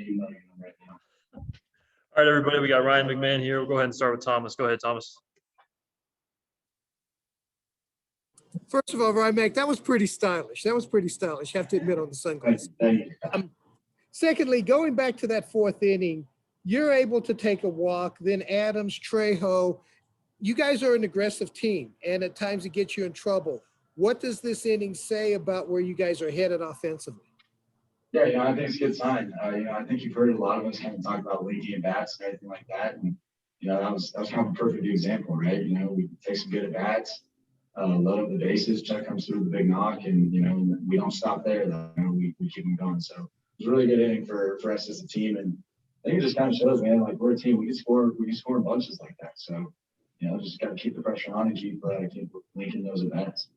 million of them right now. All right, everybody, we got Ryan McMahon here. We'll go ahead and start with Thomas. Go ahead, Thomas. First of all, Ryan Mac, that was pretty stylish. Have to admit on the sunglasses. Thank you. Secondly, going back to that fourth inning, you're able to take a walk, then Adams, Trejo. You guys are an aggressive team, and at times it gets you in trouble. What does this inning say about where you guys are headed offensively? Yeah, I think it's a good sign. I think you've heard a lot of us kind of talk about linking bats and everything like that. And, that was kind of a perfect example, right? We take some good at bats, load up the bases, Chuck comes through with a big knock, and, we don't stop there. We keep them going. So it was a really good inning for us as a team. And I think it just kind of shows, man, like we're a team, we can score in bunches like that. So, just got to keep the pressure on and keep linking those at bats.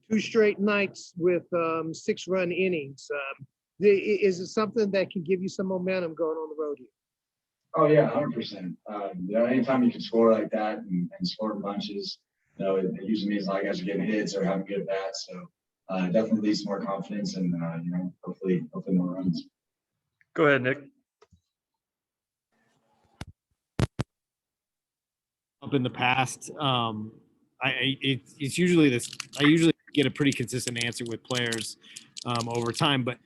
2 straight nights with 6-run innings. Is it something that can give you some momentum going on the road here? Oh yeah, 100%. Anytime you can score like that and score in bunches, it usually means a lot of guys are getting hits or having good bats. So it definitely leads to more confidence and hopefully more runs. Go ahead, Nick. Up in the past, it's usually this. I usually get a pretty consistent answer with players over time, but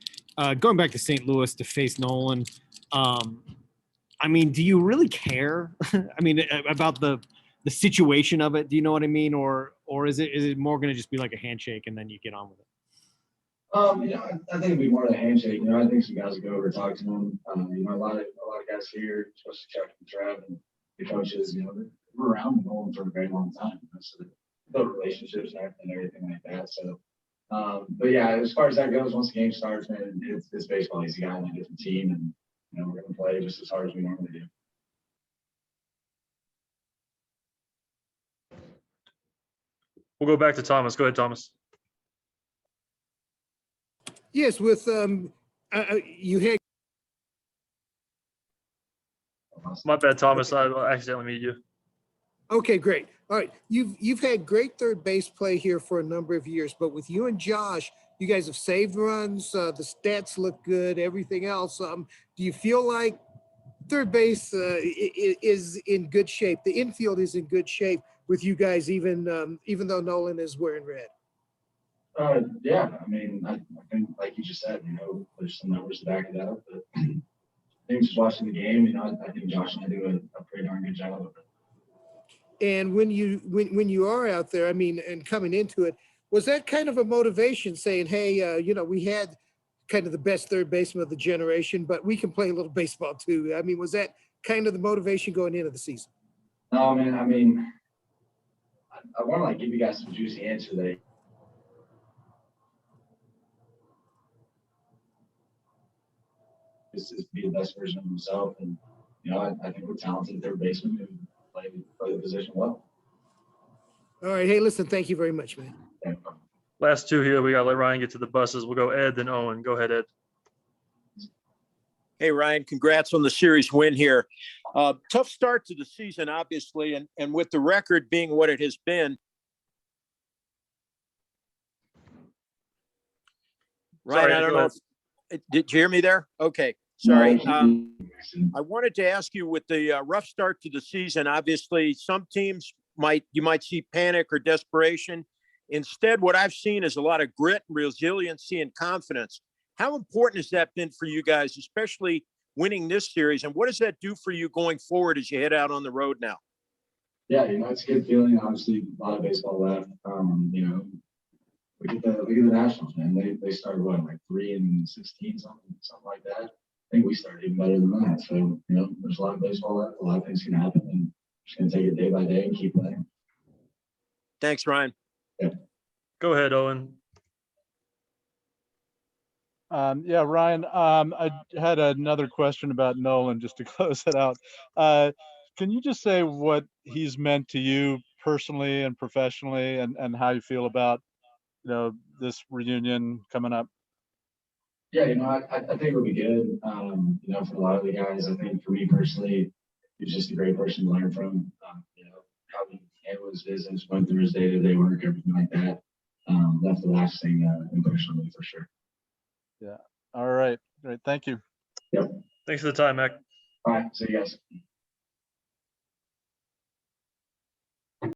going back to St. Louis to face Nolan, do you really care? About the situation of it. Do you know what I mean, or is it more going to just be like a handshake and then you get on with it? I think it'd be more of a handshake. I think some guys will go over and talk to him. A lot of guys here, especially Chuck and Trev and the coaches, we're around Nolan for a very long time. So they build relationships and everything like that. So, but yeah, as far as that goes, once the game starts, man, it's baseball. He's a guy on a different team, and we're going to play just as hard as we normally do. We'll go back to Thomas. Go ahead, Thomas. Yes, with you had. My bad, Thomas. I accidentally muted you. Okay, great. All right, you've had great third base play here for a number of years, but with you and Josh, you guys have saved runs. The stats look good. Everything else. Do you feel like third base is in good shape? The infield is in good shape with you guys, even though Nolan is wearing red. Yeah, I think like you just said, there's some numbers to back it up. But I think just watching the game, I think Josh and I do a pretty darn good job of it. And when you are out there, and coming into it, was that kind of a motivation saying, hey, we had kind of the best third baseman of the generation, but we can play a little baseball too? Was that kind of the motivation going into the season? No, man. I want to give you guys some juicy answer today. Is be the best version of himself, and I think we're talented third baseman who play the position well. All right, hey, listen, thank you very much, man. Yeah. Last two here. We got to let Ryan get to the buses. We'll go Ed, then Owen. Go ahead, Ed. Hey, Ryan, congrats on the series win here. Tough start to the season, obviously, and with the record being what it has been. Ryan, Sorry, I don't know. Did you hear me there? Okay. Sorry. I wanted to ask you, with the rough start to the season, obviously some teams you might see panic or desperation. Instead, what I've seen is a lot of grit, resiliency, and confidence. How important has that been for you guys, especially winning this series? And what does that do for you going forward as you head out on the road now? Yeah, it's a good feeling. Obviously, a lot of baseball left. Look at the Nationals, man. They started like 3-16, something like that. I think we started even better than that. So, there's a lot of baseball left. A lot of things can happen, and just going to take it day by day and keep playing. Thanks, Ryan. Yeah. Go ahead, Owen. Yeah, Ryan, I had another question about Nolan just to close it out. Can you just say what he's meant to you personally and professionally, and how you feel about, this reunion coming up? Yeah, I think it'll be good. For a lot of the guys, I think for me personally, he's just a great person to learn from. How he handled his business, went through his day-to-day work, everything like that. That's the last thing impression on me for sure. Yeah. All right. Great. Thank you. Yep. Thanks for the time, Mac. All right, see you guys.